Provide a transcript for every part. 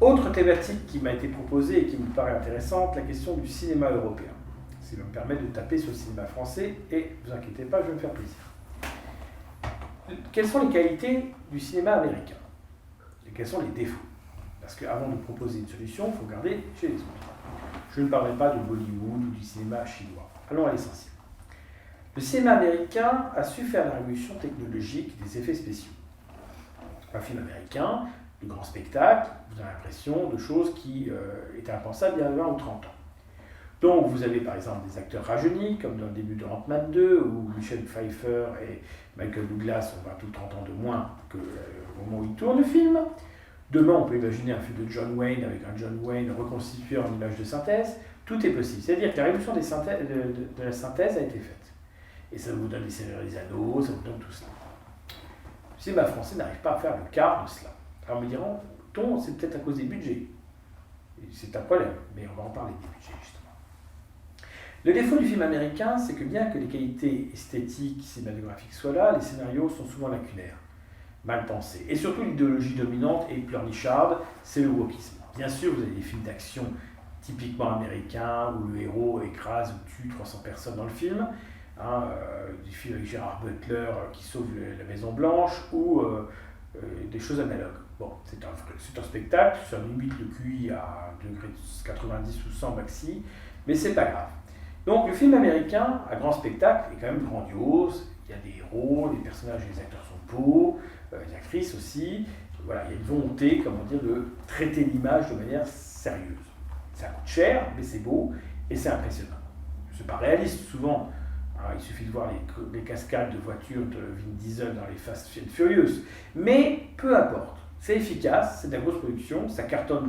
Autre thématique qui m'a été proposée et qui me paraît intéressante, la question du cinéma européen. Ça me permet de taper sur le cinéma français et ne vous inquiétez pas, je vais me faire plaisir. Quelles sont les qualités du cinéma américain? Et quels sont les défauts? Parce qu'avant de proposer une solution, il faut regarder chez les autres. Je ne parlerai pas de Bollywood ou du cinéma chinois. Allons à l'essentiel. Le cinéma américain a su faire la révolution technologique des effets spéciaux. Un film américain, de grands spectacles, vous avez l'impression de choses qui étaient impensables il y a 20 ou 30 ans. Donc vous avez par exemple des acteurs rajeunis, comme dans le début de Ant-Man 2, où Michelle Pfeiffer et Michael Douglas ont 20 ou 30 ans de moins qu'au moment où ils tournent le film. Demain, on peut imaginer un film de John Wayne avec un John Wayne reconstitué en image de synthèse. Tout est possible. C'est-à-dire que la révolution de la synthèse a été faite. Et ça vous donne les Seigneurs des Anneaux, ça vous donne tout cela. Le cinéma français n'arrive pas à faire le quart de cela. Alors me diront, c'est peut-être à cause des budgets. C'est un problème, mais on va en parler des budgets justement. Le défaut du film américain, c'est que bien que les qualités esthétiques, cinématographiques soient là, les scénarios sont souvent lacunaires, mal pensés. Et surtout, l'idéologie dominante et pleurnicharde, c'est le wokisme. Bien sûr, vous avez des films d'action typiquement américains, où le héros écrase ou tue 300 personnes dans le film, des films avec Gérard Butler qui sauve la Maison Blanche, ou des choses analogues. Bon, c'est un spectacle, ça limite le QI à 1,90 ou 100 maxi, mais c'est pas grave. Donc le film américain, à grand spectacle, est quand même grandiose. Il y a des héros, les personnages et les acteurs sont beaux, les actrices aussi. Voilà, il y a une volonté, comment dire, de traiter l'image de manière sérieuse. Ça coûte cher, mais c'est beau et c'est impressionnant. C'est pas réaliste souvent. Alors, il suffit de voir les cascades de voitures de Vin Diesel dans les Fast and Furious. Mais peu importe. C'est efficace, c'est de la grosse production, ça cartonne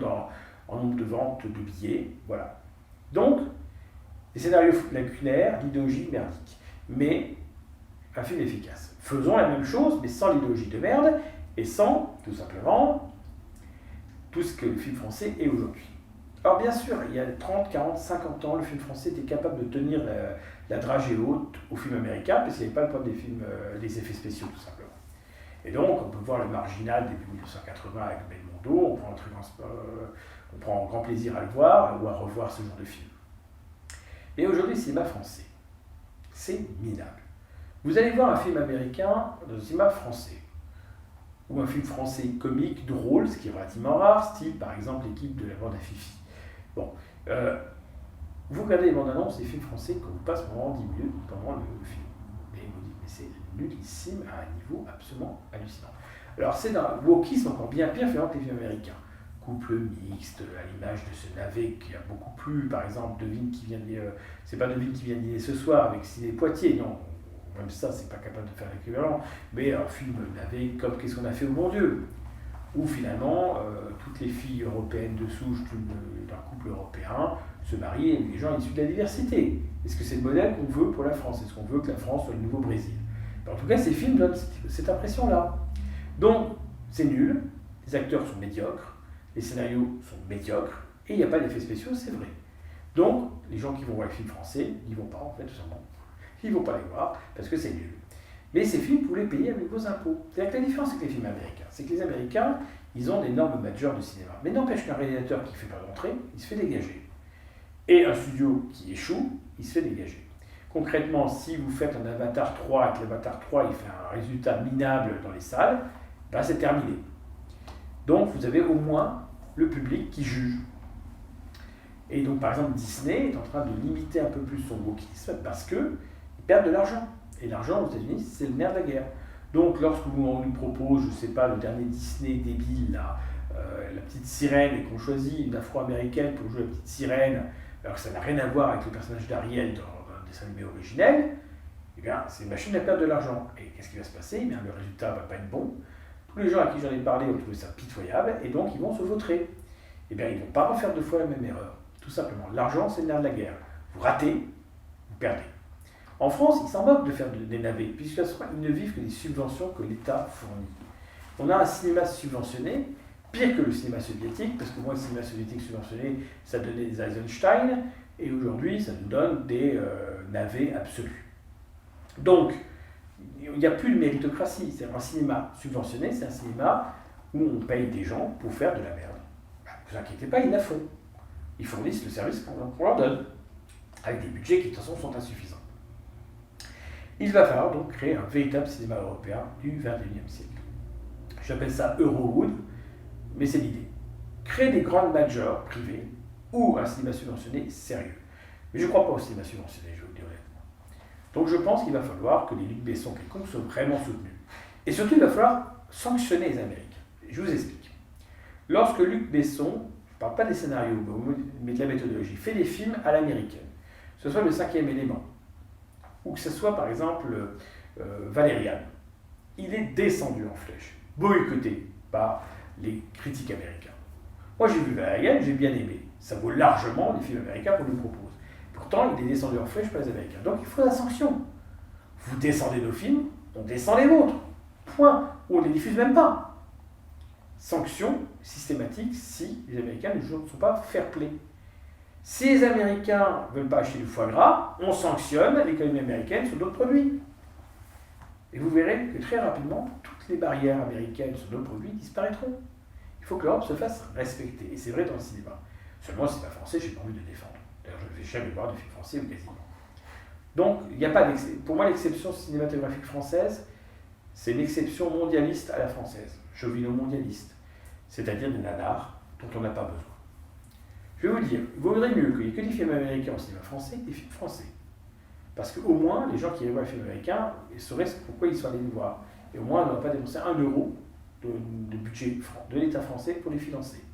en nombre de ventes de billets. Voilà. Donc, des scénarios lacunaires, l'idéologie merdique. Mais un film efficace. Faisons la même chose, mais sans l'idéologie de merde et sans, tout simplement, tout ce que le film français est aujourd'hui. Alors bien sûr, il y a 30, 40, 50 ans, le film français était capable de tenir la dragée haute au film américain, parce qu'il n'y avait pas le problème des films, des effets spéciaux, tout simplement. Et donc, on peut voir Le Marginal début 1980 avec Belmondo, on prend grand plaisir à le voir ou à revoir ce genre de film. Mais aujourd'hui, le cinéma français, c'est minable. Vous allez voir un film américain dans le cinéma français, ou un film français comique, drôle, ce qui est relativement rare, style par exemple L'équipe de la bande à Fifi. Bon, vous regardez les bandes annonces des films français qu'on vous passe pendant 10 minutes pendant le film. Et vous dites, mais c'est nullissime à un niveau absolument hallucinant. Alors c'est dans le wokisme encore bien pire fait que les films américains. Couple mixte, à l'image de ce navet qui a beaucoup plu, par exemple, c'est pas Devine qui vient dîner ce soir avec Sidney Poitier, non, même ça, c'est pas capable de faire l'équivalent, mais un film navet comme Qu'est-ce qu'on a fait au bon Dieu, où finalement, toutes les filles européennes de souche d'un couple européen se marient avec des gens issus de la diversité. Est-ce que c'est le modèle qu'on veut pour la France? Est-ce qu'on veut que la France soit le nouveau Brésil? En tout cas, ces films donnent cette impression-là. Donc, c'est nul, les acteurs sont médiocres, les scénarios sont médiocres, et il n'y a pas d'effets spéciaux, c'est vrai. Donc, les gens qui vont voir les films français n'y vont pas, en fait, tout simplement. Ils ne vont pas les voir, parce que c'est nul. Mais ces films, vous les payez avec vos impôts. C'est-à-dire que la différence avec les films américains, c'est que les Américains, ils ont d'énormes majors de cinéma. Mais n'empêche qu'un réalisateur qui ne fait pas d'entrée, il se fait dégager. Et un studio qui échoue, il se fait dégager. Concrètement, si vous faites un Avatar 3 et que l'Avatar 3 il fait un résultat minable dans les salles, ben c'est terminé. Donc vous avez au moins le public qui juge. Et donc par exemple Disney est en train de limiter un peu plus son wokisme parce qu'ils perdent de l'argent. Et l'argent aux États-Unis, c'est le nerf de la guerre. Donc lorsque on nous propose, je ne sais pas, le dernier Disney débile, là, la petite sirène, et qu'on choisit une afro-américaine pour jouer la petite sirène, alors que ça n'a rien à voir avec le personnage d'Ariel dans le dessin animé originel, eh bien c'est une machine à perdre de l'argent. Et qu'est-ce qui va se passer? Eh bien, le résultat ne va pas être bon. Tous les gens à qui j'en ai parlé ont trouvé ça pitoyable, et donc ils vont se vautrer. Eh bien, ils ne vont pas refaire 2 fois la même erreur. Tout simplement. L'argent, c'est le nerf de la guerre. Vous ratez, vous perdez. En France, ils s'en moquent de faire des navets, puisque ils ne vivent que des subventions que l'État fournit. On a un cinéma subventionné, pire que le cinéma soviétique, parce que moi, le cinéma soviétique subventionné, ça donnait des Eisenstein, et aujourd'hui, ça nous donne des navets absolus. Donc, il n'y a plus de méritocratie. C'est un cinéma subventionné, c'est un cinéma où on paye des gens pour faire de la merde. vous inquiétez pas, ils la font. Ils fournissent le service qu'on leur donne, avec des budgets qui de toute façon sont insuffisants. Il va falloir donc créer un véritable cinéma européen du XXIe siècle. J'appelle ça Eurowood, mais c'est l'idée. Créer des grandes majors privées ou un cinéma subventionné sérieux. Mais je ne crois pas au cinéma subventionné, je vous le dis honnêtement. Donc je pense qu'il va falloir que les Luc Besson quelconques soient vraiment soutenus. Et surtout, il va falloir sanctionner les Américains. Je vous explique. Lorsque Luc Besson, je ne parle pas des scénarios, mais de la méthodologie, fait des films à l'américaine, que ce soit Le Cinquième Élément, ou que ce soit par exemple Valérian, il est descendu en flèche, boycotté par les critiques américains. Moi j'ai vu Valérian, j'ai bien aimé. Ça vaut largement les films américains qu'on nous propose. Pourtant, il est descendu en flèche par les Américains. Donc il faut la sanction. Vous descendez nos films, on descend les vôtres. Point. Ou on ne les diffuse même pas. Sanction systématique si les Américains ne sont pas fair-play. Si les Américains ne veulent pas acheter du foie gras, on sanctionne l'économie américaine sur d'autres produits. Et vous verrez que très rapidement, toutes les barrières américaines sur nos produits disparaîtront. Il faut que l'Europe se fasse respecter. Et c'est vrai dans le cinéma. Seulement, le cinéma français, je n'ai pas envie de le défendre. D'ailleurs, je ne vais jamais voir de films français ou quasiment. Donc, il n'y a pas d'exception. Pour moi, l'exception cinématographique française, c'est l'exception mondialiste à la française. Chauviно-mondialiste. C'est-à-dire des nanars dont on n'a pas besoin. Je vais vous dire, il vaudrait mieux qu'il n'y ait que des films américains au cinéma français que des films français. Parce qu'au moins, les gens qui voient les films américains sauraient pourquoi ils sont allés les voir. Et au moins, on n'aurait pas dépensé 1 euro de budget de l'État français pour les financer.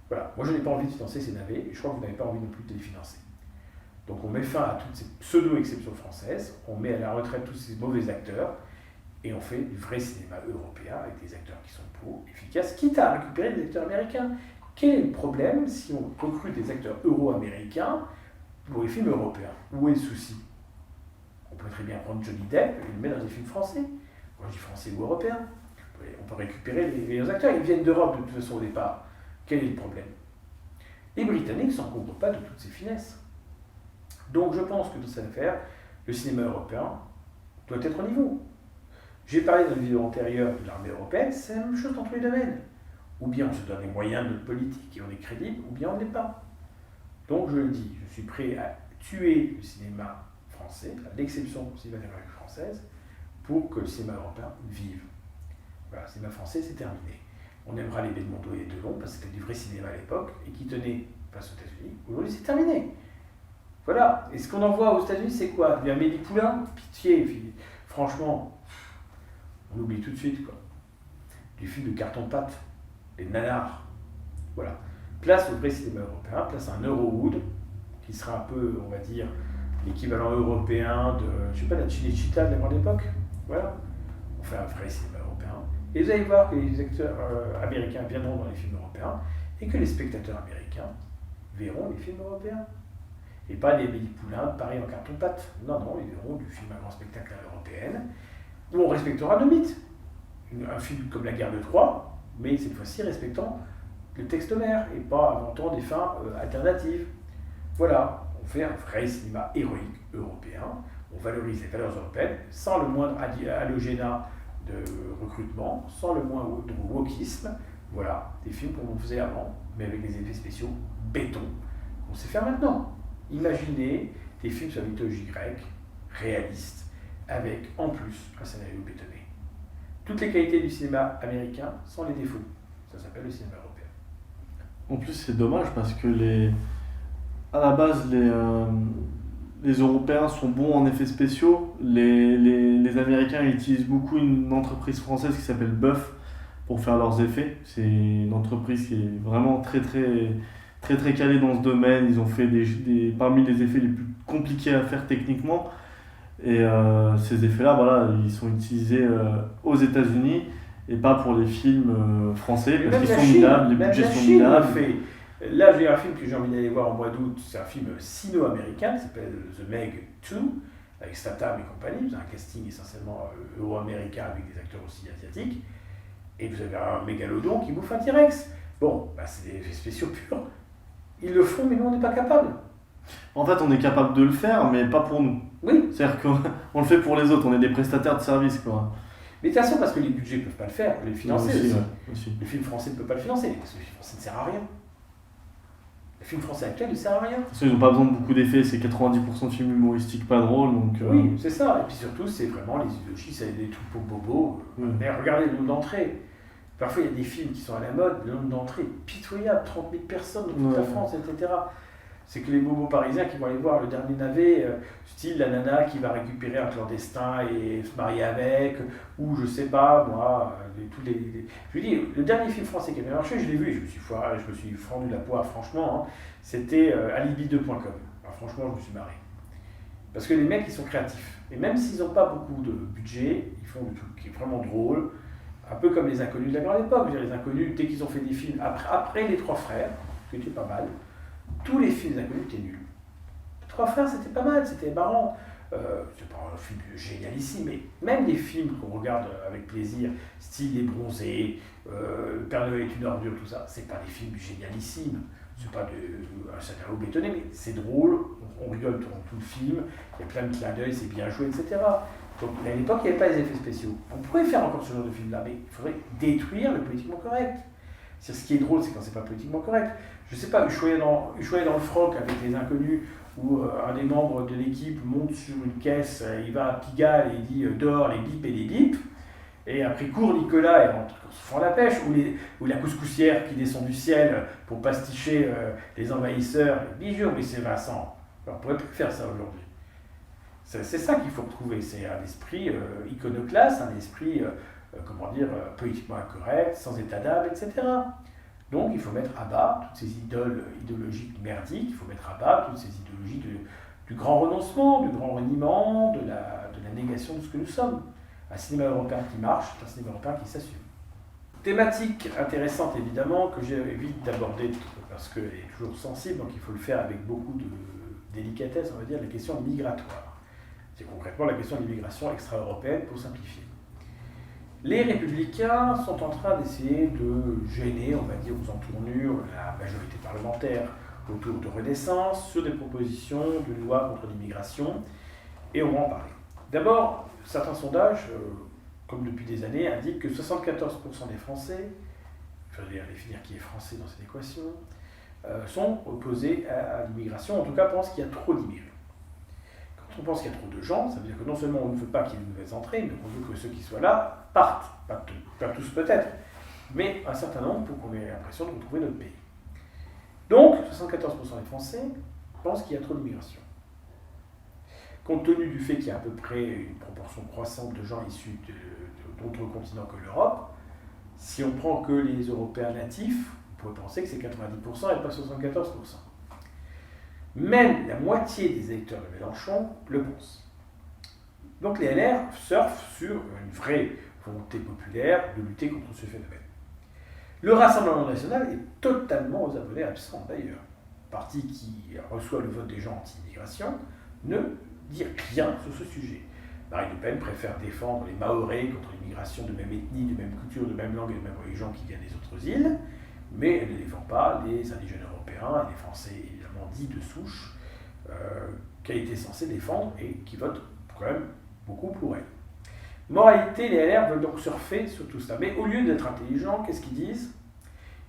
Voilà, moi je n'ai pas envie de financer ces navets, et je crois que vous n'avez pas envie non plus de les financer. Donc on met fin à toutes ces pseudo-exceptions françaises, on met à la retraite tous ces mauvais acteurs, et on fait du vrai cinéma européen avec des acteurs qui sont pro, efficaces, quitte à récupérer des acteurs américains. Quel est le problème si on recrute des acteurs euro-américains pour les films européens? Où est le souci? On pourrait très bien prendre Johnny Depp et le mettre dans des films français. Quand je dis français ou européen, on peut récupérer les meilleurs acteurs, ils viennent d'Europe de toute façon au départ. Quel est le problème? Les Britanniques ne s'en comptent pas de toutes ces finesses. Donc je pense que dans cette affaire, le cinéma européen doit être au niveau. J'ai parlé dans une vidéo antérieure de l'armée européenne, c'est la même chose dans tous les domaines. Ou bien on se donne les moyens de notre politique et on est crédible, ou bien on ne l'est pas. Donc je le dis, je suis prêt à tuer le cinéma français, à l'exception cinématographique française, pour que le cinéma européen vive. Voilà, le cinéma français, c'est terminé. On aimera les Belmondo et les Delon parce que c'était du vrai cinéma à l'époque et qui tenait face aux États-Unis. Aujourd'hui, c'est terminé. Voilà. Et ce qu'on envoie aux États-Unis, c'est quoi? Il y a Amélie Poulain, pitié. Franchement, on oublie tout de suite, quoi. Du film de carton-pâte, les nanars. Voilà. Place au vrai cinéma européen, place à un Eurowood qui sera un peu, on va dire, l'équivalent européen de, je sais pas, la Cinecittà de la grande époque. Voilà. On fait un vrai cinéma européen. Et vous allez voir que les acteurs américains viendront dans les films européens et que les spectateurs américains verront les films européens. Et pas les Amélie Poulain de Paris en carton-pâte. Non, ils verront du film à grand spectacle à l'européenne où on respectera nos mythes. Un film comme La Guerre de Troie, mais cette fois-ci respectant le texte mère et pas inventant des fins alternatives. Voilà, on fait un vrai cinéma héroïque européen, on valorise les valeurs européennes sans le moindre halogénat de recrutement, sans le moindre wokisme. Voilà, des films comme on faisait avant, mais avec des effets spéciaux béton. On sait faire maintenant. Imaginez des films sur la mythologie grecque, réalistes, avec en plus un scénario bétonné. Toutes les qualités du cinéma américain sans les défauts. Ça s'appelle le cinéma européen. En plus, c'est dommage parce que à la base, les Européens sont bons en effets spéciaux. Les Américains utilisent beaucoup une entreprise française qui s'appelle Buff pour faire leurs effets. C'est une entreprise qui est vraiment très calée dans ce domaine. Ils ont fait parmi les effets les plus compliqués à faire techniquement. Et ces effets-là, voilà, ils sont utilisés aux États-Unis et pas pour les films français parce qu'ils sont minables, les budgets sont minables. Là, j'ai un film que j'ai envie d'aller voir en mois d'août, c'est un film sino-américain qui s'appelle The Meg 2, avec Statham et compagnie. Vous avez un casting essentiellement euro-américain avec des acteurs aussi asiatiques. Et vous avez un mégalodon qui bouffe un T-Rex. Bon, c'est des effets spéciaux purs. Ils le font, mais nous, on n'est pas capable. En fait, on est capable de le faire, mais pas pour nous. Oui. C'est-à-dire qu'on le fait pour les autres, on est des prestataires de services, quoi. Mais de toute façon, parce que les budgets ne peuvent pas le faire, les financer aussi. Aussi. Le film français ne peut pas le financer, parce que le film français ne sert à rien. film français actuel ne sert à rien. Parce qu'ils n'ont pas besoin de beaucoup d'effets, c'est 90% de films humoristiques pas drôles. Donc, Oui, c'est ça. Et puis surtout, c'est vraiment les idéologies, c'est des trucs pour bobos. Mais regardez le nombre d'entrées. Parfois, il y a des films qui sont à la mode, le nombre d'entrées est pitoyable, 30 000 personnes dans toute la France, etc. C'est que les bobos parisiens qui vont aller voir le dernier navet, style la nana qui va récupérer un clandestin et se marier avec, ou je sais pas, moi, je vous dis, le dernier film français qui avait marché, je l'ai vu et je me suis fendu la poire, franchement, hein, c'était alibi2.com. Alors, franchement, je me suis marré. Parce que les mecs, ils sont créatifs. Et même s'ils n'ont pas beaucoup de budget, ils font des trucs qui est vraiment drôle, un peu comme les Inconnus de la grande époque. Les Inconnus, dès qu'ils ont fait des films, après Les Trois Frères, qui était pas mal, tous les films des Inconnus étaient nuls. Les Trois Frères, c'était pas mal, c'était marrant. C'est pas un film génialissime, mais même les films qu'on regarde avec plaisir, style Les Bronzés, Le Père Noël est une ordure, tout ça, c'est pas des films génialissimes. C'est pas un scénario bétonné, mais c'est drôle, on rigole durant tout le film, il y a plein de clins d'œil, c'est bien joué, etc. Donc à l'époque, il n'y avait pas les effets spéciaux. On pourrait faire encore ce genre de film-là, mais il faudrait détruire le politiquement correct. Ce qui est drôle, c'est quand c'est pas politiquement correct. Je sais pas, Ushuaïa dans le froc avec Les Inconnus, où un des membres de l'équipe monte sur une caisse, il va à Pigalle et il dit dehors les bips et les bips. Et après court Nicolas et rentre se fend la pêche, ou la couscoussière qui descend du ciel pour pasticher les envahisseurs. Bijou, mais c'est Vincent. Alors, on pourrait plus faire ça aujourd'hui. C'est ça qu'il faut retrouver, c'est un esprit iconoclaste, un esprit, politiquement incorrect, sans état d'âme, etc. Donc il faut mettre à bas toutes ces idoles idéologiques merdiques, il faut mettre à bas toutes ces idéologies du grand renoncement, du grand reniement, de la négation de ce que nous sommes. Un cinéma européen qui marche, c'est un cinéma européen qui s'assume. Thématique intéressante évidemment, que j'évite d'aborder parce qu'elle est toujours sensible, donc il faut le faire avec beaucoup de délicatesse, on va dire, la question migratoire. C'est concrètement la question de l'immigration extra-européenne pour simplifier. Les républicains sont en train d'essayer de gêner, on va dire, aux entournures, la majorité parlementaire autour de Renaissance sur des propositions de loi contre l'immigration, et on va en parler. D'abord, certains sondages, comme depuis des années, indiquent que 74% des Français, il faudrait définir qui est français dans cette équation, sont opposés à l'immigration, en tout cas pensent qu'il y a trop d'immigrés. Quand on pense qu'il y a trop de gens, ça veut dire que non seulement on ne veut pas qu'il y ait de nouvelles entrées, mais qu'on veut que ceux qui soient là partent. Pas tous peut-être, mais un certain nombre pour qu'on ait l'impression de retrouver notre pays. Donc, 74% des Français pensent qu'il y a trop d'immigration. Compte tenu du fait qu'il y a à peu près une proportion croissante de gens issus d'autres continents que l'Europe, si on prend que les Européens natifs, on pourrait penser que c'est 90% et pas 74%. Même la moitié des électeurs de Mélenchon le pensent. Donc les LR surfent sur une vraie volonté populaire de lutter contre ce phénomène. Le Rassemblement national est totalement aux abonnés absents d'ailleurs. Parti qui reçoit le vote des gens anti-immigration ne dit rien sur ce sujet. Marine Le Pen préfère défendre les Mahorais contre l'immigration de même ethnie, de même culture, de même langue et de même religion qui viennent des autres îles, mais elle ne défend pas les indigènes européens et les Français évidemment dits de souche qu'elle était censée défendre et qui votent quand même beaucoup pour elle. Moralité, les LR veulent donc surfer sur tout ça. Mais au lieu d'être intelligents, qu'est-ce qu'ils disent?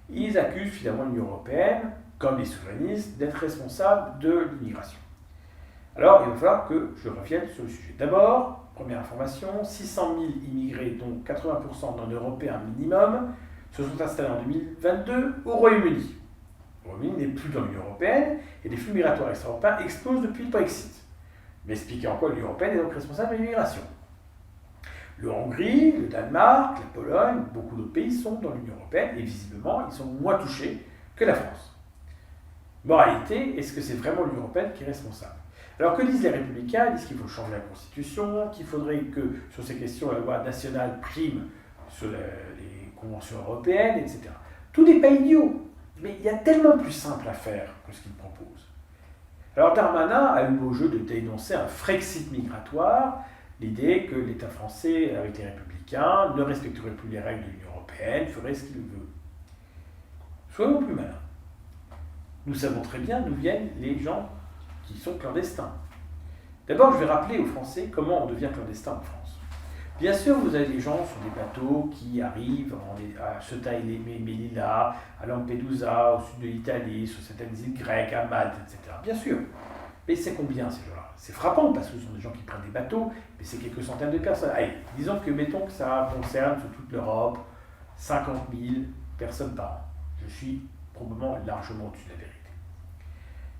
Ils accusent finalement l'Union européenne, comme les souverainistes, d'être responsables de l'immigration. Alors, il va falloir que je revienne sur le sujet. D'abord, première information, 600 000 immigrés, dont 80% non-européens minimum, se sont installés en 2022 au Royaume-Uni. Le Royaume-Uni n'est plus dans l'Union européenne et les flux migratoires extra-européens explosent depuis le Brexit. Mais expliquez en quoi l'Union européenne est donc responsable de l'immigration. Le Hongrie, le Danemark, la Pologne, beaucoup d'autres pays sont dans l'Union européenne et visiblement ils sont moins touchés que la France. Moralité, est-ce que c'est vraiment l'Union européenne qui est responsable? Alors que disent les Républicains? Ils disent qu'il faut changer la Constitution, qu'il faudrait que sur ces questions la loi nationale prime sur les conventions européennes, etc. Tout n'est pas idiot, mais il y a tellement plus simple à faire que ce qu'ils proposent. Alors Darmanin a eu au jeu de dénoncer un Frexit migratoire, l'idée que l'État français, avec les Républicains, ne respecterait plus les règles de l'Union européenne, ferait ce qu'il veut. Soyons plus malins. Nous savons très bien d'où viennent les gens qui sont clandestins. D'abord, je vais rappeler aux Français comment on devient clandestin en France. Bien sûr, vous avez des gens sur des bateaux qui arrivent à Ceuta et Melilla, à Lampedusa, au sud de l'Italie, sur certaines îles grecques, à Malte, etc. Bien sûr. Mais c'est combien ces gens-là? C'est frappant parce que ce sont des gens qui prennent des bateaux, mais c'est quelques centaines de personnes. Allez, disons que mettons que ça concerne sur toute l'Europe 50 000 personnes par an. Je suis probablement largement au-dessus de la vérité.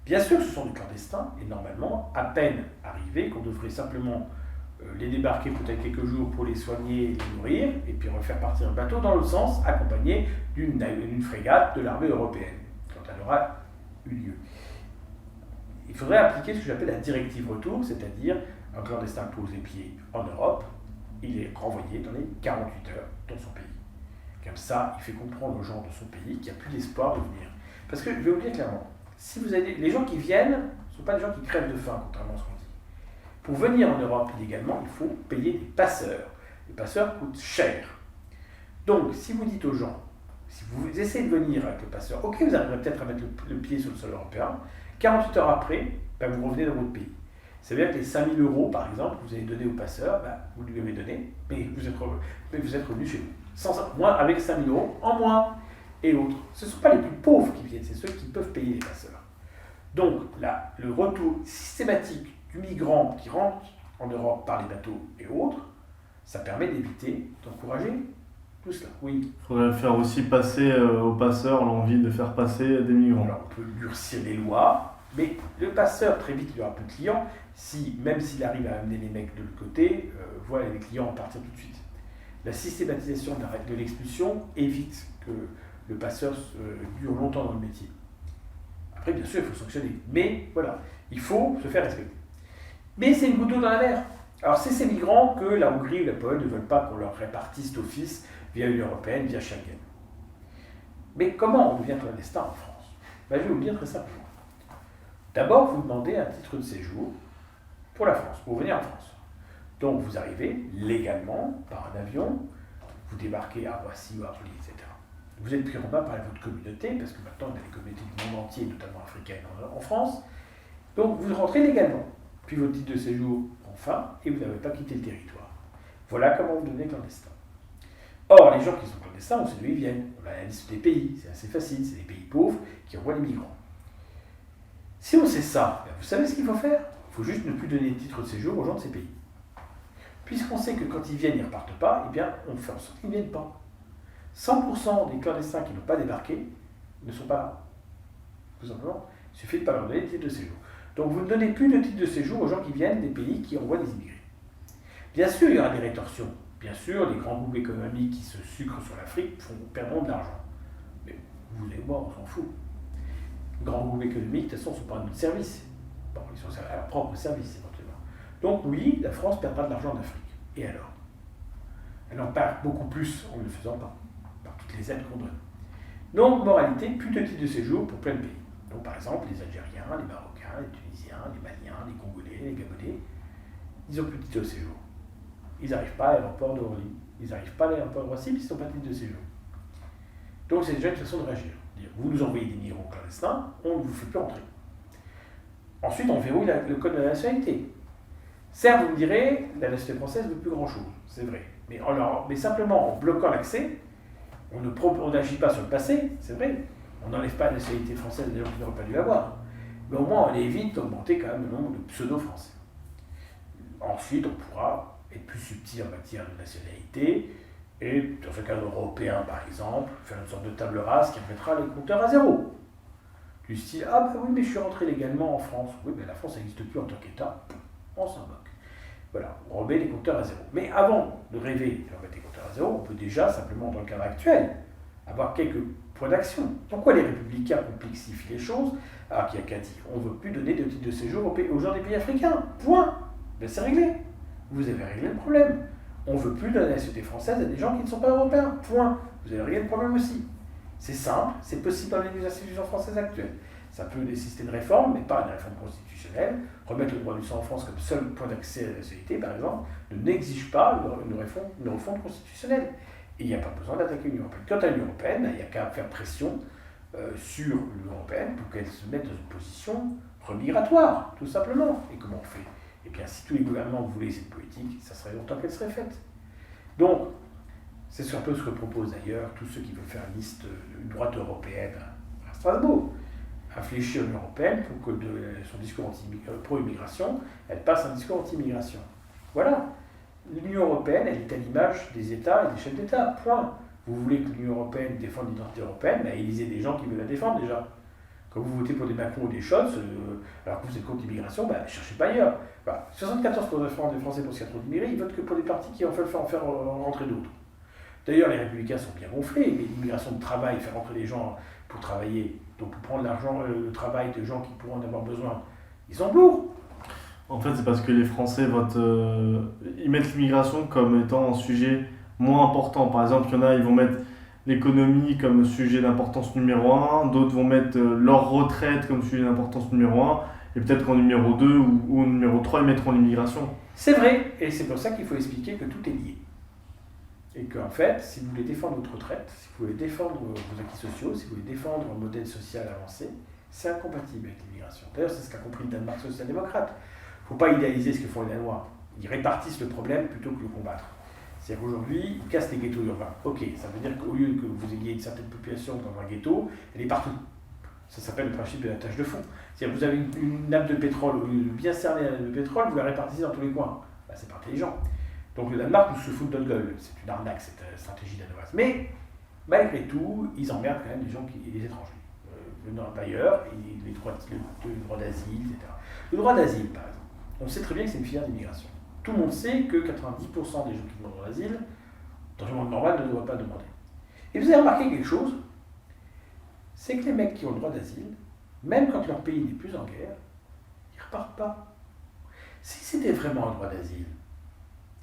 Bien sûr, ce sont des clandestins, et normalement, à peine arrivés, qu'on devrait simplement les débarquer peut-être quelques jours pour les soigner et les nourrir, et puis refaire partir un bateau dans l'autre sens, accompagné d'une frégate de l'armée européenne, quand elle aura eu lieu. Il faudrait appliquer ce que j'appelle la directive retour, c'est-à-dire un clandestin pose les pieds en Europe, il est renvoyé dans les 48 heures dans son pays. Comme ça, il fait comprendre aux gens de son pays qu'il n'y a plus d'espoir de venir. Parce que, je vais vous dire clairement, si vous avez les gens qui viennent ne sont pas des gens qui crèvent de faim, contrairement à ce qu'on dit. Pour venir en Europe illégalement, il faut payer des passeurs. Les passeurs coûtent cher. Donc, si vous dites aux gens, si vous essayez de venir avec le passeur, ok, vous arriverez peut-être à mettre le pied sur le sol européen, 48 heures après, vous revenez dans votre pays. C'est-à-dire que les 5 000 € par exemple, que vous avez donné au passeur, vous lui avez donné, mais vous êtes revenu chez vous. Moins avec 5 000 € en moins et autres. Ce ne sont pas les plus pauvres qui viennent, c'est ceux qui peuvent payer les passeurs. Donc là, le retour systématique du migrant qui rentre en Europe par les bateaux et autres, ça permet d'éviter, d'encourager tout cela. Oui. Il faudrait faire aussi passer aux passeurs l'envie de faire passer des migrants. Alors, on peut durcir les lois, mais le passeur, très vite, il aura plus de clients, même s'il arrive à amener les mecs de l'autre côté, voilà les clients en partir tout de suite. La systématisation de l'expulsion évite que le passeur dure longtemps dans le métier. Après, bien sûr, il faut sanctionner, mais voilà, il faut se faire respecter. Mais c'est une goutte d'eau dans la mer. Alors, c'est ces migrants que la Hongrie ou la Pologne ne veulent pas qu'on leur répartisse d'office via l'Union européenne, via Schengen. Mais comment on devient clandestin en France? Je vais vous le dire très simplement. D'abord, vous demandez un titre de séjour pour la France, pour venir en France. Donc, vous arrivez légalement par un avion, vous débarquez à Roissy ou à Orly, etc. Vous êtes pris en main par votre communauté, parce que maintenant, on a des communautés du monde entier, notamment africaines en France. Donc, vous rentrez légalement. Puis, votre titre de séjour prend fin et vous n'avez pas quitté le territoire. Voilà comment vous devenez clandestin. Or, les gens qui sont clandestins, on sait d'où ils viennent. On a la liste des pays, c'est assez facile, c'est des pays pauvres qui envoient les migrants. Si on sait ça, vous savez ce qu'il faut faire? Il faut juste ne plus donner de titre de séjour aux gens de ces pays. Puisqu'on sait que quand ils viennent, ils ne repartent pas, eh bien, on fait en sorte qu'ils ne viennent pas. 100% des clandestins qui n'ont pas débarqué ne sont pas là. Tout simplement, il suffit de ne pas leur donner de titre de séjour. Donc vous ne donnez plus de titre de séjour aux gens qui viennent des pays qui envoient des immigrés. Bien sûr, il y aura des rétorsions. Bien sûr, les grands groupes économiques qui se sucrent sur l'Afrique perdront de l'argent. Mais vous et moi, on s'en fout. Les grands groupes économiques, de toute façon, ne sont pas à notre service. Bon, ils sont à leur propre service, éventuellement. Donc oui, la France perdra de l'argent en Afrique. Et alors? Elle en perd beaucoup plus en ne le faisant pas, par toutes les aides qu'on donne. Donc, moralité, plus de titres de séjour pour plein de pays. Donc, par exemple, les Algériens, les Marocains, les Tunisiens, les Maliens, les Congolais, les Gabonais, ils n'ont plus de titre de séjour. Ils n'arrivent pas à l'aéroport de Orly. Ils n'arrivent pas à l'aéroport de Roissy, puisqu'ils n'ont pas de titre de séjour. Donc, c'est déjà une façon de réagir. Vous nous envoyez des migrants clandestins, on ne vous fait plus entrer. Ensuite, on verrouille le code de la nationalité. Certes, vous me direz, la nationalité française ne veut plus grand-chose, c'est vrai. Mais simplement en bloquant l'accès, on n'agit pas sur le passé, c'est vrai. On n'enlève pas la nationalité française des gens qui n'auraient pas dû l'avoir. Mais au moins, on évite d'augmenter quand même le nombre de pseudo-français. Ensuite, on pourra être plus subtil en matière de nationalité, et dans un cadre européen, par exemple, faire une sorte de table rase qui mettra les compteurs à zéro. Du style, ah bah oui, mais je suis rentré légalement en France. Oui, mais la France n'existe plus en tant qu'État. On s'en moque. Voilà, on remet les compteurs à zéro. Mais avant de rêver de remettre les compteurs à zéro, on peut déjà, simplement dans le cadre actuel, avoir quelques points d'action. Pourquoi les républicains complexifient les choses alors qu'il n'y a qu'à dire, on ne veut plus donner de titre de séjour aux gens des pays africains. Point. Ben c'est réglé. Vous avez réglé le problème. On ne veut plus donner la nationalité française à des gens qui ne sont pas européens. Point. Vous avez réglé le problème aussi. C'est simple, c'est possible dans les institutions françaises actuelles. Ça peut nécessiter une réforme, mais pas une réforme constitutionnelle. Remettre le droit du sang en France comme seul point d'accès à la nationalité, par exemple, n'exige pas une refonte constitutionnelle. Et il n'y a pas besoin d'attaquer l'Union européenne. Quant à l'Union européenne, il n'y a qu'à faire pression sur l'Union européenne pour qu'elle se mette dans une position remigratoire, tout simplement. Et comment on fait? Eh bien, si tous les gouvernements voulaient cette politique, ça serait longtemps qu'elle serait faite. Donc, c'est un peu ce que proposent d'ailleurs tous ceux qui veulent faire une liste de droite européenne à Strasbourg. Infléchir l'Union européenne pour que de son discours pro-immigration, elle passe un discours anti-immigration. Voilà. L'Union européenne, elle est à l'image des États et des chefs d'État. Point. Vous voulez que l'Union européenne défende l'identité européenne, ben, élisez des gens qui veulent la défendre déjà. Quand vous votez pour des Macron ou des Scholz, alors que vous êtes contre l'immigration, ben, cherchez pas ailleurs. Voilà. 74% des Français pour ce qu'il y a trop d'immigrés, ils votent que pour des partis qui en fait en faire rentrer d'autres. D'ailleurs, les républicains sont bien gonflés, mais l'immigration de travail, faire rentrer des gens pour travailler, donc pour prendre l'argent, le travail de gens qui pourront en avoir besoin, ils sont lourds. En fait, c'est parce que les Français votent, ils mettent l'immigration comme étant un sujet moins important. Par exemple, il y en a, ils vont mettre l'économie comme sujet d'importance numéro 1, d'autres vont mettre leur retraite comme sujet d'importance numéro 1, et peut-être qu'en numéro 2 ou en numéro 3, ils mettront l'immigration. C'est vrai, et c'est pour ça qu'il faut expliquer que tout est lié. Et qu'en fait, si vous voulez défendre votre retraite, si vous voulez défendre vos acquis sociaux, si vous voulez défendre un modèle social avancé, c'est incompatible avec l'immigration. D'ailleurs, c'est ce qu'a compris le Danemark social-démocrate. Il ne faut pas idéaliser ce que font les Danois. Ils répartissent le problème plutôt que le combattre. C'est-à-dire qu'aujourd'hui, ils cassent les ghettos urbains. Ok, ça veut dire qu'au lieu que vous ayez une certaine population dans un ghetto, elle est partout. Ça s'appelle le principe de la tâche de fond. C'est-à-dire que vous avez une nappe de pétrole, au lieu de bien cerner la nappe de pétrole, vous la répartissez dans tous les coins. Ben, c'est pas intelligent. Donc le Danemark nous se fout de notre gueule. C'est une arnaque, cette stratégie danoise. Mais, malgré tout, ils emmerdent quand même les gens les étrangers. Venant d'ailleurs, les droits d'asile, etc. Le droit d'asile, par exemple. On sait très bien que c'est une filière d'immigration. Tout le monde sait que 90% des gens qui demandent l'asile, dans un monde normal, ne devraient pas demander. Et vous avez remarqué quelque chose, c'est que les mecs qui ont le droit d'asile, même quand leur pays n'est plus en guerre, ils ne repartent pas. Si c'était vraiment un droit d'asile,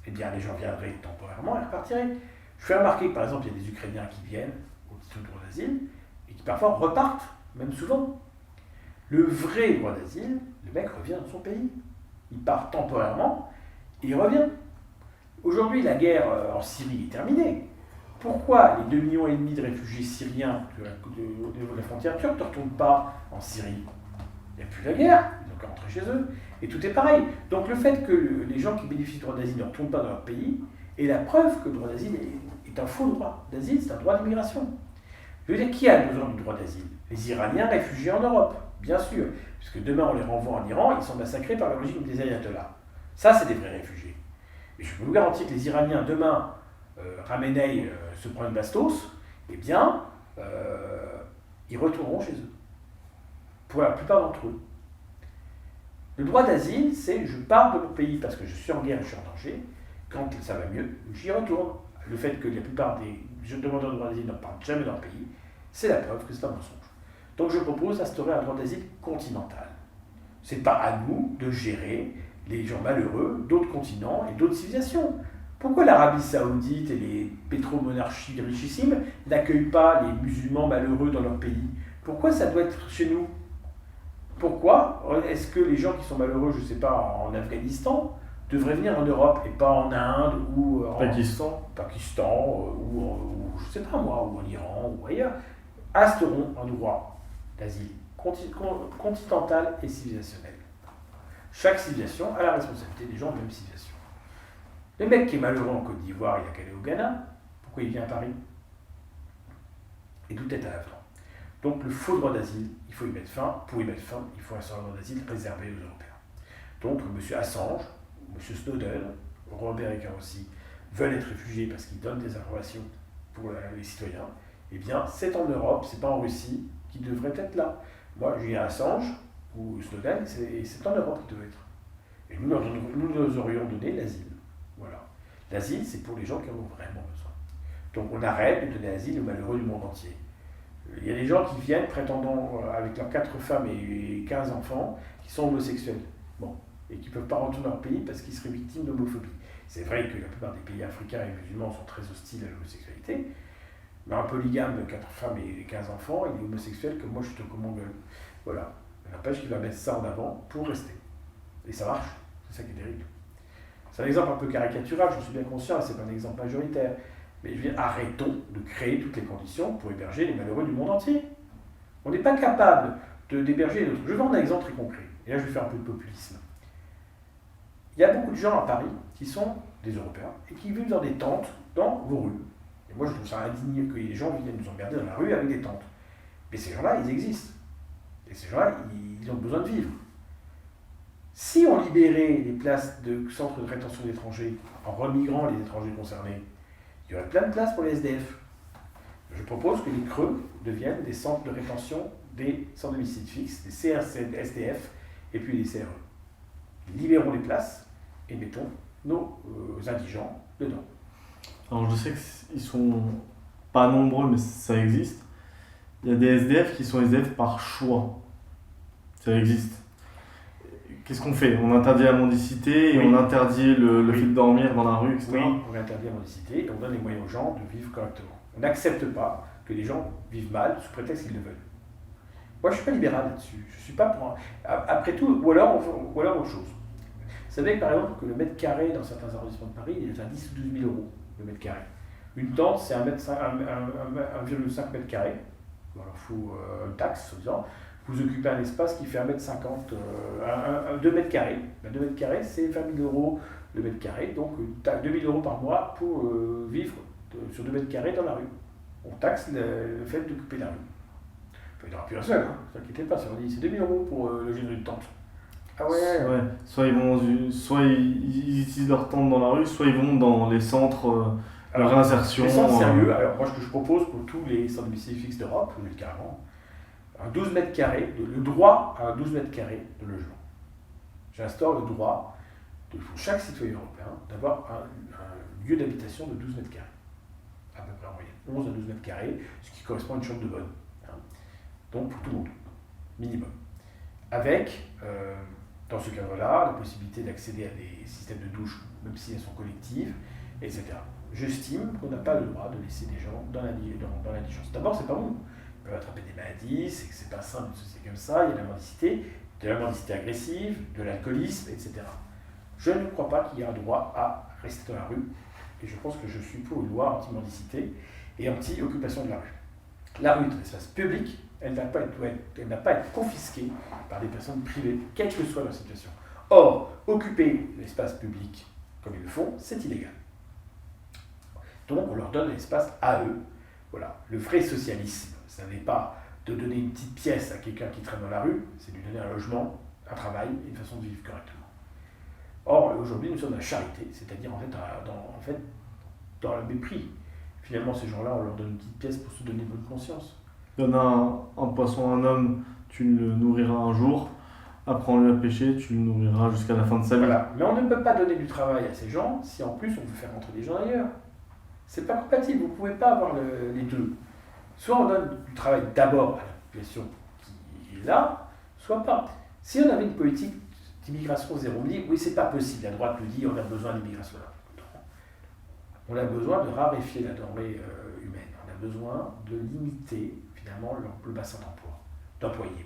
eh bien les gens viendraient temporairement et repartiraient. Je fais remarquer que par exemple, il y a des Ukrainiens qui viennent au titre du droit d'asile et qui parfois repartent, même souvent. Le vrai droit d'asile, le mec revient dans son pays. Il part temporairement et il revient. Aujourd'hui, la guerre en Syrie est terminée. Pourquoi les 2,5 millions de réfugiés syriens au niveau de la frontière turque ne retournent pas en Syrie? Il n'y a plus la guerre, ils ont qu'à rentrer chez eux. Et tout est pareil. Donc le fait que les gens qui bénéficient du droit d'asile ne retournent pas dans leur pays est la preuve que le droit d'asile est un faux droit d'asile, c'est un droit d'immigration. Je veux dire, qui a besoin du droit d'asile? Les Iraniens réfugiés en Europe, bien sûr. Puisque demain on les renvoie en Iran, ils sont massacrés par le régime des ayatollahs. Ça, c'est des vrais réfugiés. Et je peux vous garantir que les Iraniens, demain, Khamenei se prend une bastos, eh bien, ils retourneront chez eux. Pour la plupart d'entre eux. Le droit d'asile, c'est je pars de mon pays parce que je suis en guerre et je suis en danger. Quand ça va mieux, j'y retourne. Le fait que la plupart des demandeurs de droit d'asile ne partent jamais dans le pays, c'est la preuve que c'est un mensonge. Donc je propose d'instaurer un droit d'asile continental. Ce n'est pas à nous de gérer les gens malheureux d'autres continents et d'autres civilisations. Pourquoi l'Arabie Saoudite et les pétromonarchies richissimes n'accueillent pas les musulmans malheureux dans leur pays? Pourquoi ça doit être chez nous? Pourquoi est-ce que les gens qui sont malheureux, je ne sais pas, en Afghanistan, devraient venir en Europe et pas en Inde ou en Pakistan ou je ne sais pas moi, ou en Iran ou ailleurs? Instaurons un droit d'asile continental et civilisationnel. Chaque civilisation a la responsabilité des gens de la même civilisation. Le mec qui est malheureux en Côte d'Ivoire, il a qu'à aller au Ghana. Pourquoi il vient à Paris? Et tout est à l'avenant. Donc le faux droit d'asile, il faut y mettre fin. Pour y mettre fin, il faut instaurer un droit d'asile réservé aux Européens. Donc M. Assange, M. Snowden, Robert Ecker aussi, veulent être réfugiés parce qu'ils donnent des informations pour les citoyens. Eh bien, c'est en Europe, c'est pas en Russie, qui devrait être là. Moi, Julien Assange ou Snowden, c'est en Europe qu'ils devraient être. Et nous leur aurions donné l'asile. Voilà. L'asile, c'est pour les gens qui en ont vraiment besoin. Donc on arrête de donner l'asile aux malheureux du monde entier. Il y a des gens qui viennent prétendant, avec leurs 4 femmes et 15 enfants, qui sont homosexuels. Bon. Et qui ne peuvent pas rentrer dans leur pays parce qu'ils seraient victimes d'homophobie. C'est vrai que la plupart des pays africains et musulmans sont très hostiles à l'homosexualité. Mais un polygame de 4 femmes et 15 enfants, il est homosexuel comme moi je suis turco-mongol. Voilà. N'empêche qu'il va mettre ça en avant pour rester. Et ça marche. C'est ça qui est terrible. C'est un exemple un peu caricatural, j'en suis bien conscient, c'est pas un exemple majoritaire. Mais je veux dire, arrêtons de créer toutes les conditions pour héberger les malheureux du monde entier. On n'est pas capable d'héberger les autres. Je vais prendre un exemple très concret. Et là, je vais faire un peu de populisme. Il y a beaucoup de gens à Paris qui sont des Européens, et qui vivent dans des tentes dans vos rues. Et moi, je trouve ça indigne que les gens viennent nous emmerder dans la rue avec des tentes. Mais ces gens-là, ils existent. Et ces gens-là, ils ont besoin de vivre. Si on libérait les places de centres de rétention d'étrangers en remigrant les étrangers concernés, il y aurait plein de places pour les SDF. Je propose que les creux deviennent des centres de rétention des sans domicile fixe, des CRSDF et puis les CRE. Libérons les places et mettons nos indigents dedans. Alors je sais qu'ils sont pas nombreux, mais ça existe. Il y a des SDF qui sont SDF par choix. Ça existe. Qu'est-ce qu'on fait? On interdit la mendicité et on interdit le fait de dormir dans la rue, etc. Oui, on interdit la mendicité et on donne les moyens aux gens de vivre correctement. On n'accepte pas que les gens vivent mal sous prétexte qu'ils le veulent. Moi, je ne suis pas libéral là-dessus. Je ne suis pas pour... Après tout, ou alors autre chose. Vous savez par exemple que le mètre carré dans certains arrondissements de Paris, il est à 10 ou 12 000 euros, le mètre carré. Une tente, c'est 1,5 mètre carré. On leur fout une taxe, soi-disant. Vous occupez un espace qui fait 1,50 m, 2 mètres carrés. 2 mètres carrés, c'est 20 000 euros le mètre carré. Donc, 2 000 euros par mois pour vivre sur 2 mètres carrés dans la rue. On taxe le fait d'occuper la rue. Il n'y en aura plus un seul, ne vous inquiétez pas. Si on dit c'est 2 000 euros pour loger dans une tente. Ah ouais. Soit ils utilisent leur tente dans la rue, soit ils vont dans les centres de réinsertion. Les centres sérieux, alors moi ce que je propose pour tous les centres de domicile fixe d'Europe, carrément, un 12 mètres carrés, le droit à un 12 mètres carrés de logement. J'instaure le droit pour chaque citoyen européen d'avoir un lieu d'habitation de 12 mètres carrés. À peu près en moyenne. 11 à 12 mètres carrés, ce qui correspond à une chambre de bonne. Donc pour tout le monde, minimum. Avec, dans ce cadre-là, la possibilité d'accéder à des systèmes de douche, même si elles sont collectives, etc. J'estime qu'on n'a pas le droit de laisser des gens dans l'indigence. D'abord, c'est pas bon. Ils peuvent attraper des maladies, c'est pas simple de société comme ça, il y a de la mendicité agressive, de l'alcoolisme, etc. Je ne crois pas qu'il y ait un droit à rester dans la rue, et je pense que je suis pour une loi anti-mendicité et anti-occupation de la rue. La rue est un espace public, elle n'a pas à être confisquée par des personnes privées, quelle que soit leur situation. Or, occuper l'espace public comme ils le font, c'est illégal. Donc on leur donne l'espace à eux. Voilà. Le vrai socialisme, ça n'est pas de donner une petite pièce à quelqu'un qui traîne dans la rue, c'est de lui donner un logement, un travail et une façon de vivre correctement. Or, aujourd'hui, nous sommes dans la charité, c'est-à-dire dans le mépris. Finalement, ces gens-là, on leur donne une petite pièce pour se donner bonne conscience. Donne un poisson à un homme, tu le nourriras un jour. Apprends-le à pêcher, tu le nourriras jusqu'à la fin de sa vie. Voilà. Mais on ne peut pas donner du travail à ces gens si en plus on veut faire rentrer des gens ailleurs. C'est pas compatible, vous ne pouvez pas avoir les deux. Soit on donne du travail d'abord à la population qui est là, soit pas. Si on avait une politique d'immigration zéro, on dit oui, c'est pas possible, la droite le dit, on a besoin d'immigration. On a besoin de raréfier la denrée humaine, on a besoin de limiter finalement le bassin d'employés.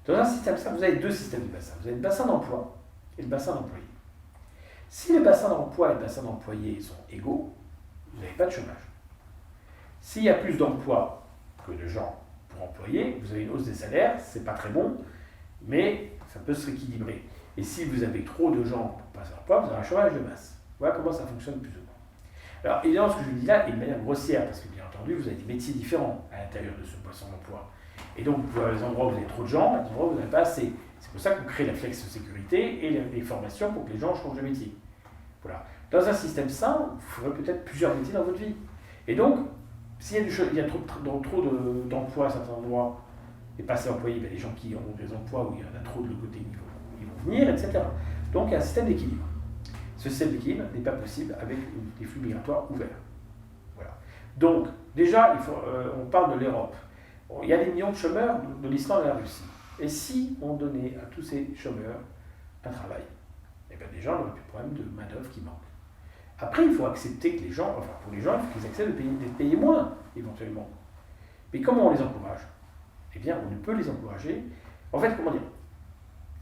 Dans un système ça, vous avez deux systèmes de bassin. Vous avez le bassin d'emploi et le bassin d'employés. Si le bassin d'emploi et le bassin d'employés sont égaux, vous n'avez pas de chômage. S'il y a plus d'emplois que de gens pour employer, vous avez une hausse des salaires, c'est pas très bon, mais ça peut se rééquilibrer. Et si vous avez trop de gens pour passer à l'emploi, vous avez un chômage de masse. Voilà comment ça fonctionne plus ou moins. Alors évidemment, ce que je vous dis là est de manière grossière, parce que bien entendu, vous avez des métiers différents à l'intérieur de ce bassin d'emploi. Et donc, vous avez des endroits où vous avez trop de gens, des endroits où vous n'avez pas assez. C'est pour ça qu'on crée la flex-sécurité et les formations pour que les gens changent de métier. Voilà. Dans un système sain, il faudrait peut-être plusieurs métiers dans votre vie. Et donc, s'il y a trop d'emplois à certains endroits et pas assez employés, ben les gens qui ont des emplois où il y en a trop de l'autre côté, ils vont venir, etc. Donc, il y a un système d'équilibre. Ce système d'équilibre n'est pas possible avec des flux migratoires ouverts. Voilà. Donc, déjà, on parle de l'Europe. Il y a des millions de chômeurs de l'Islande et de la Russie. Et si on donnait à tous ces chômeurs un travail, eh bien déjà, on n'aurait plus de problème de main-d'œuvre qui manque. Après, il faut accepter que pour les gens, il faut qu'ils acceptent de payer moins, éventuellement. Mais comment on les encourage? Eh bien, on ne peut les encourager. En fait, comment dire?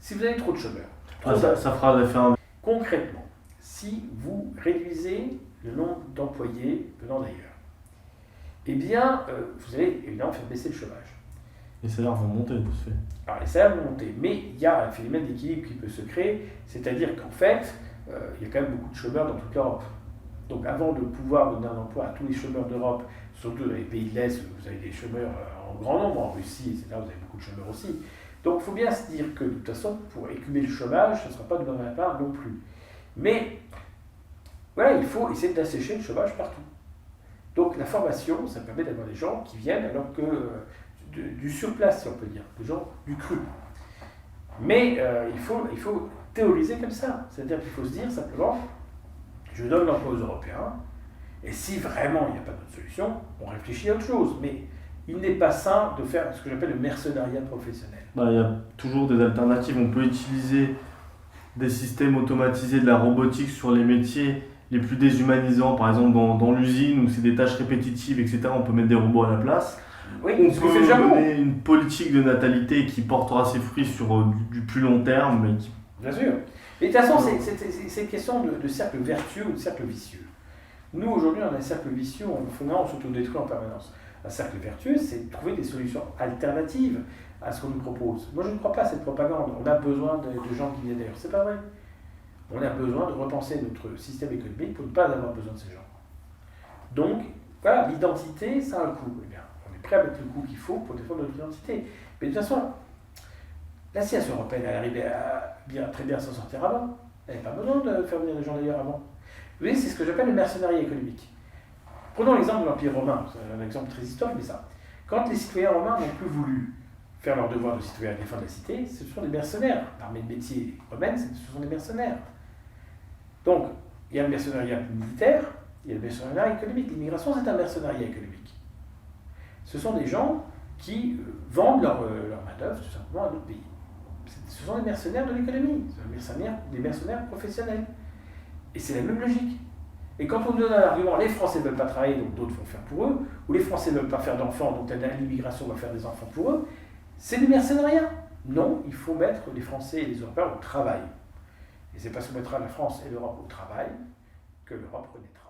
Si vous avez trop de chômeurs, ça fera l'effet inverse. Concrètement, si vous réduisez le nombre d'employés venant d'ailleurs, eh bien, vous allez évidemment faire baisser le chômage. Les salaires vont monter de ce fait. Alors, les salaires vont monter, mais il y a un phénomène d'équilibre qui peut se créer, c'est-à-dire qu'en fait, il y a quand même beaucoup de chômeurs dans toute l'Europe. Donc avant de pouvoir donner un emploi à tous les chômeurs d'Europe, surtout dans les pays de l'Est, vous avez des chômeurs en grand nombre, en Russie, etc., vous avez beaucoup de chômeurs aussi. Donc il faut bien se dire que de toute façon, pour écumer le chômage, ce ne sera pas de demain matin non plus. Mais voilà, il faut essayer d'assécher le chômage partout. Donc la formation, ça permet d'avoir des gens qui viennent alors que du surplace, si on peut dire, des gens du cru. Mais il faut théoriser comme ça. C'est-à-dire qu'il faut se dire simplement, je donne l'emploi aux Européens, et si vraiment il n'y a pas d'autre solution, on réfléchit à autre chose. Mais il n'est pas sain de faire ce que j'appelle le mercenariat professionnel. Il y a toujours des alternatives. On peut utiliser des systèmes automatisés de la robotique sur les métiers les plus déshumanisants, par exemple dans l'usine où c'est des tâches répétitives, etc. On peut mettre des robots à la place. Oui, on peut mener une politique de natalité qui portera ses fruits sur du plus long terme. Mais qui... Bien sûr. Mais de toute façon, c'est une question de cercle vertueux ou de cercle vicieux. Nous, aujourd'hui, on a un cercle vicieux, on s'autodétruit en permanence. Un cercle vertueux, c'est de trouver des solutions alternatives à ce qu'on nous propose. Moi, je ne crois pas à cette propagande. On a besoin de gens qui viennent d'ailleurs. C'est pas vrai. On a besoin de repenser notre système économique pour ne pas avoir besoin de ces gens. Donc, voilà, l'identité, ça a un coût. Eh bien, on est prêt à mettre le coût qu'il faut pour défendre notre identité. Mais de toute façon, la science européenne, elle arrivait à très bien s'en sortir avant. Elle n'avait pas besoin de faire venir des gens d'ailleurs avant. Vous voyez, c'est ce que j'appelle le mercenariat économique. Prenons l'exemple de l'Empire romain, c'est un exemple très historique, mais ça. Quand les citoyens romains n'ont plus voulu faire leur devoir de citoyen à défendre la cité, ce sont des mercenaires. L'armée de métier romaine, ce sont des mercenaires. Donc, il y a le mercenariat militaire, il y a le mercenariat économique. L'immigration, c'est un mercenariat économique. Ce sont des gens qui vendent leur main-d'œuvre tout simplement à d'autres pays. Ce sont des mercenaires de l'économie, des mercenaires professionnels. Et c'est la même logique. Et quand on donne un argument, les Français ne veulent pas travailler, donc d'autres vont faire pour eux, ou les Français ne veulent pas faire d'enfants, donc l'immigration va faire des enfants pour eux, c'est du mercenariat. Non, il faut mettre les Français et les Européens au travail. Et c'est parce qu'on mettra la France et l'Europe au travail que l'Europe renaîtra.